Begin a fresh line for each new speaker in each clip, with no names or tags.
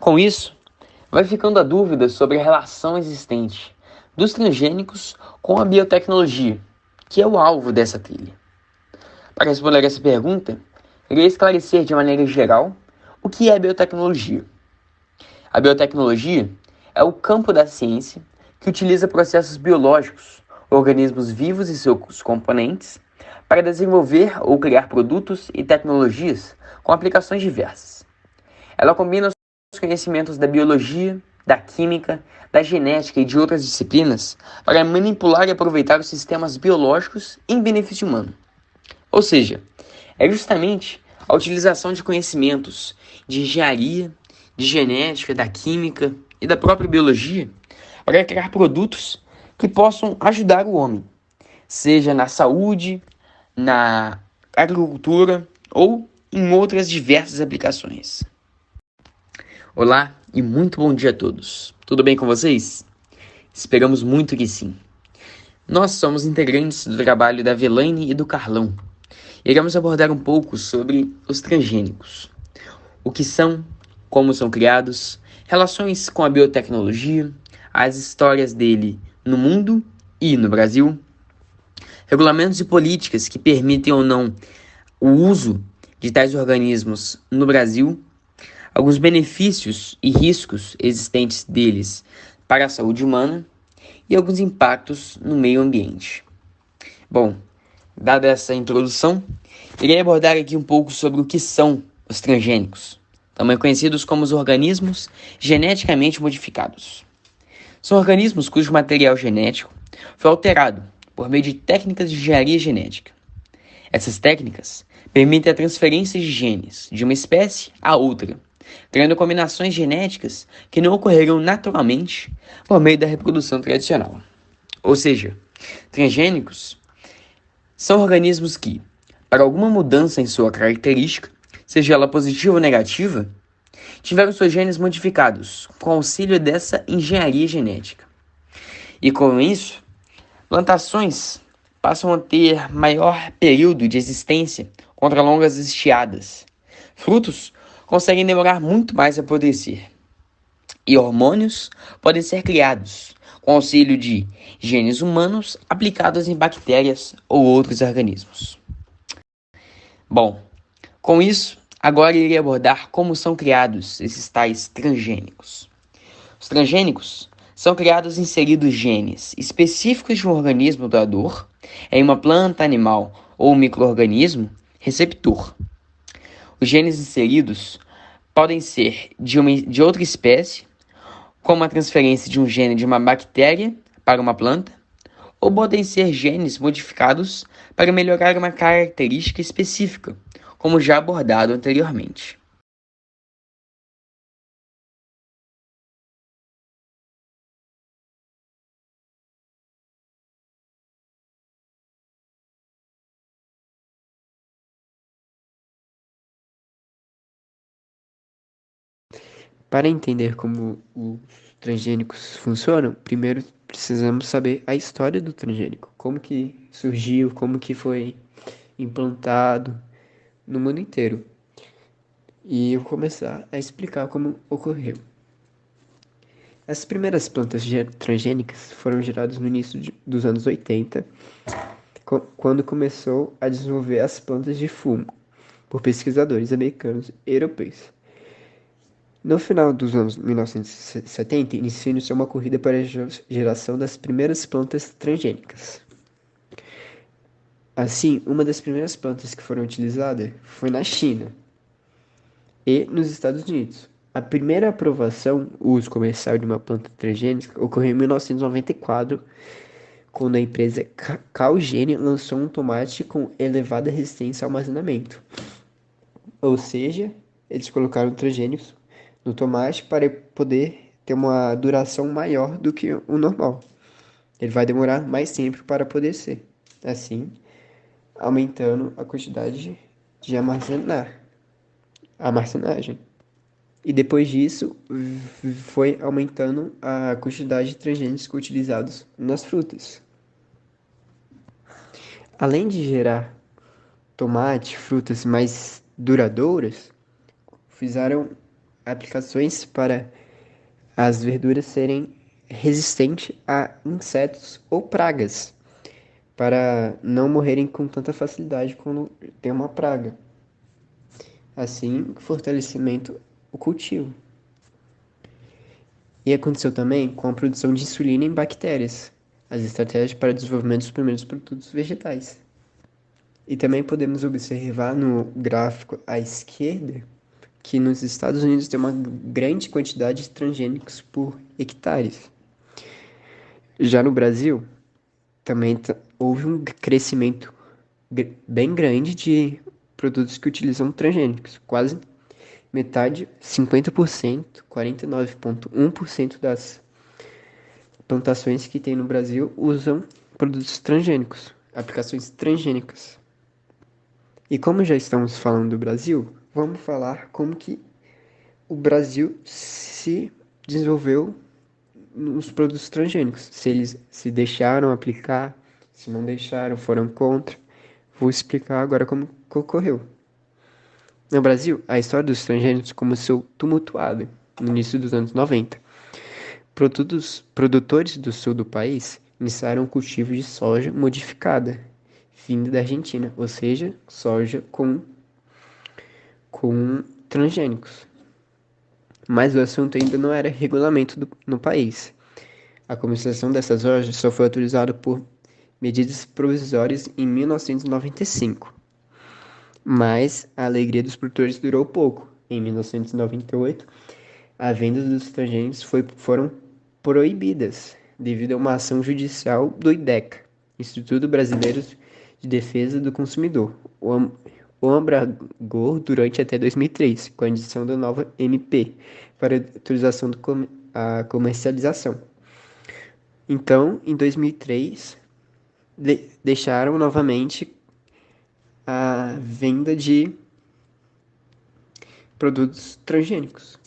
Com isso, vai ficando a dúvida sobre a relação existente dos transgênicos com a biotecnologia, que é o alvo dessa trilha. Para responder essa pergunta, irei esclarecer de maneira geral o que é biotecnologia. A biotecnologia é o campo da ciência que utiliza processos biológicos, organismos vivos e seus componentes, para desenvolver ou criar produtos e tecnologias com aplicações diversas. Ela combina os conhecimentos da biologia, da química, da genética e de outras disciplinas para manipular e aproveitar os sistemas biológicos em benefício humano. Ou seja, é justamente a utilização de conhecimentos de engenharia, de genética, da química e da própria biologia para criar produtos que possam ajudar o homem, seja na saúde, na agricultura ou em outras diversas aplicações. Olá e muito bom dia a todos. Tudo bem com vocês? Esperamos muito que sim. Nós somos integrantes do trabalho da Velaine e do Carlão. Iremos abordar um pouco sobre os transgênicos. O que são, como são criados, relações com a biotecnologia, as histórias dele no mundo e no Brasil, regulamentos e políticas que permitem ou não o uso de tais organismos no Brasil, alguns benefícios e riscos existentes deles para a saúde humana e alguns impactos no meio ambiente. Bom, dada essa introdução, irei abordar aqui um pouco sobre o que são os transgênicos, também conhecidos como os organismos geneticamente modificados. São organismos cujo material genético foi alterado por meio de técnicas de engenharia genética. Essas técnicas permitem a transferência de genes de uma espécie a outra, criando combinações genéticas que não ocorreriam naturalmente por meio da reprodução tradicional. Ou seja, transgênicos são organismos que, para alguma mudança em sua característica, seja ela positiva ou negativa, tiveram seus genes modificados com auxílio dessa engenharia genética. E com isso, plantações passam a ter maior período de existência contra longas estiadas. Frutos conseguem demorar muito mais a apodrecer. E hormônios podem ser criados com auxílio de genes humanos aplicados em bactérias ou outros organismos. Bom, com isso, agora irei abordar como são criados esses tais transgênicos. Os transgênicos são criados inserindo genes específicos de um organismo doador em uma planta, animal ou micro-organismo receptor. Os genes inseridos podem ser de outra espécie, como a transferência de um gene de uma bactéria para uma planta, ou podem ser genes modificados para melhorar uma característica específica, como já abordado anteriormente.
Para entender como os transgênicos funcionam, primeiro precisamos saber a história do transgênico, como que surgiu, como que foi implantado no mundo inteiro. E eu vou começar a explicar como ocorreu. As primeiras plantas transgênicas foram geradas no início dos anos 80, quando começou a desenvolver as plantas de fumo por pesquisadores americanos e europeus. No final dos anos 1970, iniciou-se uma corrida para a geração das primeiras plantas transgênicas. Assim, uma das primeiras plantas que foram utilizadas foi na China e nos Estados Unidos. A primeira aprovação, uso comercial de uma planta transgênica, ocorreu em 1994, quando a empresa Calgene lançou um tomate com elevada resistência ao armazenamento. Ou seja, eles colocaram transgênicos no tomate para poder ter uma duração maior do que o normal. Ele vai demorar mais tempo para poder ser. Assim, aumentando a quantidade de armazenagem. E depois disso, foi aumentando a quantidade de transgênicos utilizados nas frutas. Além de gerar tomate, frutas mais duradouras, fizeram aplicações para as verduras serem resistentes a insetos ou pragas, para não morrerem com tanta facilidade quando tem uma praga. Assim, fortalecimento o cultivo. E aconteceu também com a produção de insulina em bactérias, as estratégias para o desenvolvimento dos primeiros produtos vegetais. E também podemos observar no gráfico à esquerda que nos Estados Unidos tem uma grande quantidade de transgênicos por hectares. Já no Brasil, também houve um crescimento bem grande de produtos que utilizam transgênicos. Quase metade, 50%, 49,1% das plantações que tem no Brasil usam produtos transgênicos, aplicações transgênicas. E como já estamos falando do Brasil, vamos falar como que o Brasil se desenvolveu nos produtos transgênicos. Se eles se deixaram aplicar, se não deixaram, foram contra. Vou explicar agora como que ocorreu. No Brasil, a história dos transgênicos começou tumultuada no início dos anos 90. Produtores do sul do país iniciaram o cultivo de soja modificada, vinda da Argentina, ou seja, soja com transgênicos. Mas o assunto ainda não era regulamento no país. A comercialização dessas sojas só foi autorizada por medidas provisórias em 1995. Mas a alegria dos produtores durou pouco. Em 1998, a venda dos transgênicos foram proibidas devido a uma ação judicial do IDECA, Instituto Brasileiro de Defesa do Consumidor, o abrogou durante até 2003, com a edição da nova MP, para autorização da comercialização. Então, em 2003, deixaram novamente a venda de produtos transgênicos.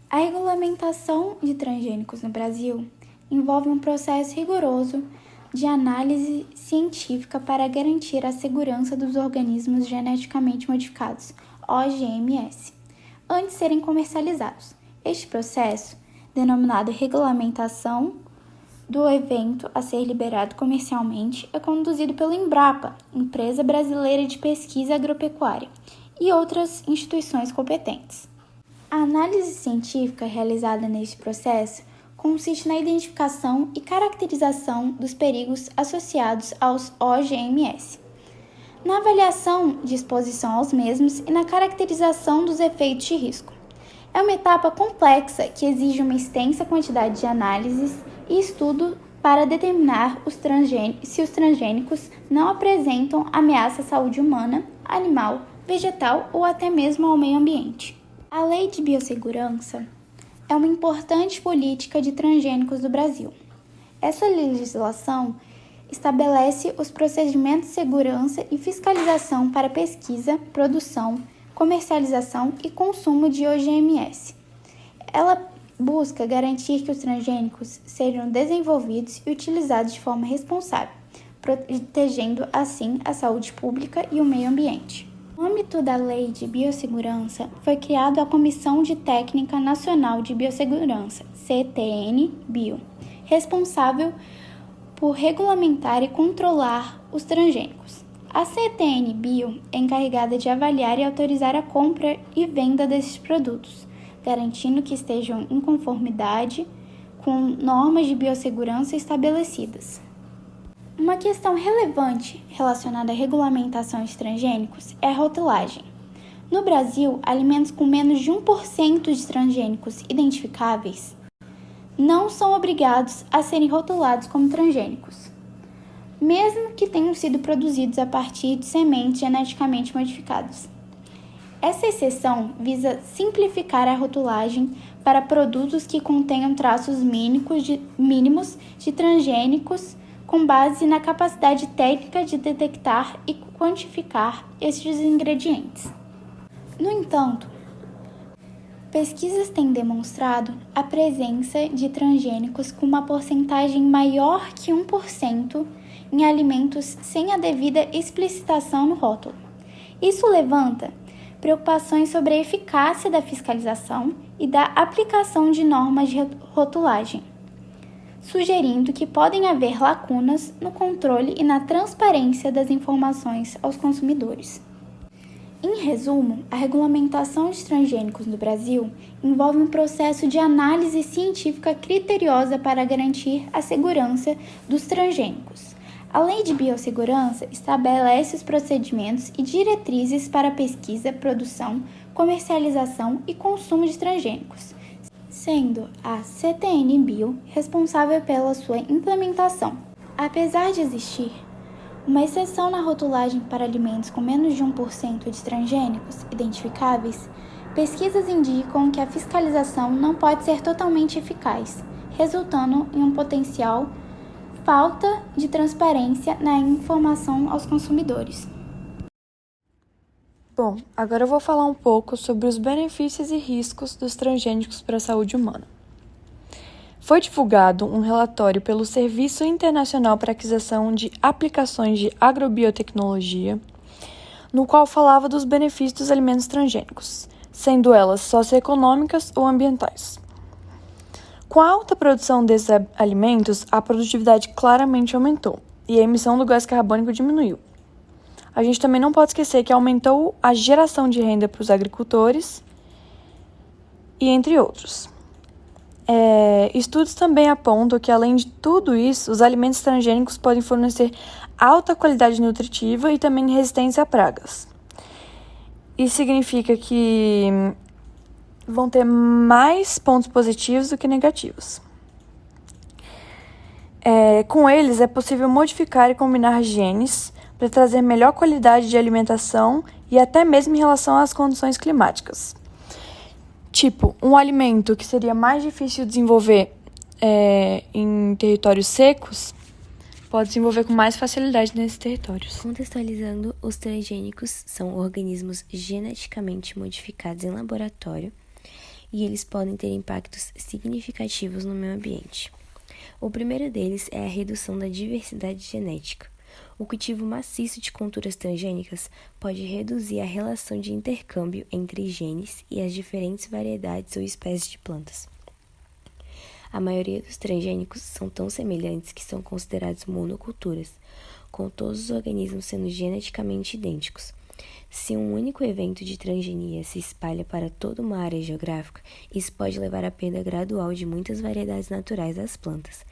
A regulamentação de transgênicos no Brasil envolve um processo rigoroso de análise científica para garantir a segurança dos organismos geneticamente modificados, OGMs, antes de serem comercializados. Este processo, denominado regulamentação do evento a ser liberado comercialmente, é conduzido pelo Embrapa, Empresa Brasileira de Pesquisa Agropecuária, e outras instituições competentes. A análise científica realizada neste processo consiste na identificação e caracterização dos perigos associados aos OGMs, na avaliação de exposição aos mesmos e na caracterização dos efeitos de risco. É uma etapa complexa que exige uma extensa quantidade de análises e estudo para determinar se os transgênicos não apresentam ameaça à saúde humana, animal, vegetal ou até mesmo ao meio ambiente. A Lei de Biossegurança é uma importante política de transgênicos do Brasil. Essa legislação estabelece os procedimentos de segurança e fiscalização para pesquisa, produção, comercialização e consumo de OGMs. Ela busca garantir que os transgênicos sejam desenvolvidos e utilizados de forma responsável, protegendo assim a saúde pública e o meio ambiente. No âmbito da Lei de Biossegurança, foi criada a Comissão de Técnica Nacional de Biossegurança, CTN-Bio, responsável por regulamentar e controlar os transgênicos. A CTN-Bio é encarregada de avaliar e autorizar a compra e venda desses produtos, garantindo que estejam em conformidade com normas de biossegurança estabelecidas. Uma questão relevante relacionada à regulamentação de transgênicos é a rotulagem. No Brasil, alimentos com menos de 1% de transgênicos identificáveis não são obrigados a serem rotulados como transgênicos, mesmo que tenham sido produzidos a partir de sementes geneticamente modificadas. Essa exceção visa simplificar a rotulagem para produtos que contenham traços mínimos de transgênicos com base na capacidade técnica de detectar e quantificar estes ingredientes. No entanto, Pesquisas têm demonstrado a presença de transgênicos com uma porcentagem maior que 1% em alimentos sem a devida explicitação no rótulo. Isso levanta preocupações sobre a eficácia da fiscalização e da aplicação de normas de rotulagem, sugerindo que podem haver lacunas no controle e na transparência das informações aos consumidores. Em resumo, a regulamentação de transgênicos no Brasil envolve um processo de análise científica criteriosa para garantir a segurança dos transgênicos. A Lei de Biossegurança estabelece os procedimentos e diretrizes para a pesquisa, produção, comercialização e consumo de transgênicos, sendo a CTN-Bio responsável pela sua implementação. Apesar de existir uma exceção na rotulagem para alimentos com menos de 1% de transgênicos identificáveis, pesquisas indicam que a fiscalização não pode ser totalmente eficaz, resultando em um potencial falta de transparência na informação aos consumidores.
Bom, agora eu vou falar um pouco sobre os benefícios e riscos dos transgênicos para a saúde humana. Foi divulgado um relatório pelo Serviço Internacional para a Aquisição de Aplicações de Agrobiotecnologia, no qual falava dos benefícios dos alimentos transgênicos, sendo elas socioeconômicas ou ambientais. Com a alta produção desses alimentos, a produtividade claramente aumentou e a emissão do gás carbônico diminuiu. A gente também não pode esquecer que aumentou a geração de renda para os agricultores e entre outros. Estudos também apontam que, além de tudo isso, os alimentos transgênicos podem fornecer alta qualidade nutritiva e também resistência a pragas. Isso significa que vão ter mais pontos positivos do que negativos. Com eles, é possível modificar e combinar genes para trazer melhor qualidade de alimentação e até mesmo em relação às condições climáticas. Tipo, um alimento que seria mais difícil de desenvolver em territórios secos pode se desenvolver com mais facilidade nesses territórios.
Contextualizando, os transgênicos são organismos geneticamente modificados em laboratório e eles podem ter impactos significativos no meio ambiente. O primeiro deles é a redução da diversidade genética. O cultivo maciço de culturas transgênicas pode reduzir a relação de intercâmbio entre genes e as diferentes variedades ou espécies de plantas. A maioria dos transgênicos são tão semelhantes que são considerados monoculturas, com todos os organismos sendo geneticamente idênticos. Se um único evento de transgenia se espalha para toda uma área geográfica, isso pode levar à perda gradual de muitas variedades naturais das plantas,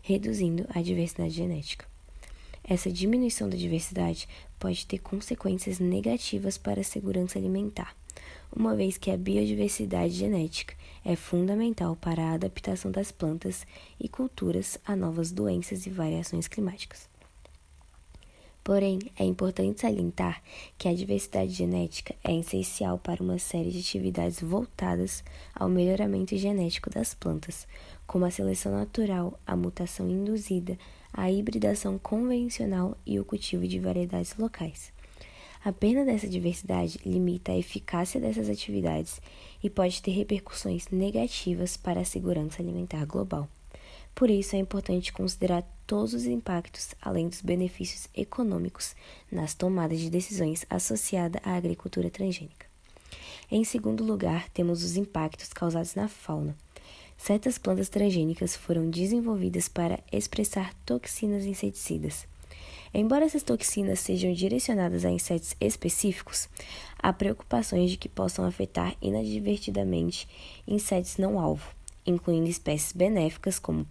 reduzindo a diversidade genética. Essa diminuição da diversidade pode ter consequências negativas para a segurança alimentar, uma vez que a biodiversidade genética é fundamental para a adaptação das plantas e culturas a novas doenças e variações climáticas. Porém, é importante salientar que a diversidade genética é essencial para uma série de atividades voltadas ao melhoramento genético das plantas, como a seleção natural, a mutação induzida, a hibridação convencional e o cultivo de variedades locais. A perda dessa diversidade limita a eficácia dessas atividades e pode ter repercussões negativas para a segurança alimentar global. Por isso, é importante considerar todos os impactos, além dos benefícios econômicos, nas tomadas de decisões associadas à agricultura transgênica. Em segundo lugar, temos os impactos causados na fauna. Certas plantas transgênicas foram desenvolvidas para expressar toxinas inseticidas. Embora essas toxinas sejam direcionadas a insetos específicos, há preocupações de que possam afetar inadvertidamente insetos não-alvo, incluindo espécies benéficas como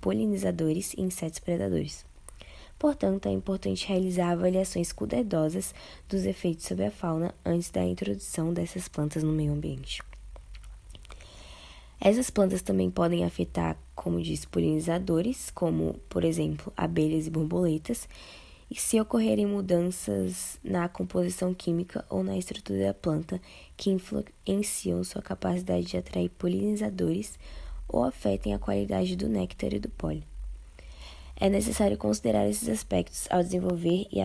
polinizadores e insetos predadores. Portanto, é importante realizar avaliações cuidadosas dos efeitos sobre a fauna antes da introdução dessas plantas no meio ambiente. Essas plantas também podem afetar, como diz, polinizadores, como, por exemplo, abelhas e borboletas, e se ocorrerem mudanças na composição química ou na estrutura da planta que influenciam sua capacidade de atrair polinizadores ou afetem a qualidade do néctar e do pólen. É necessário considerar esses aspectos ao desenvolver e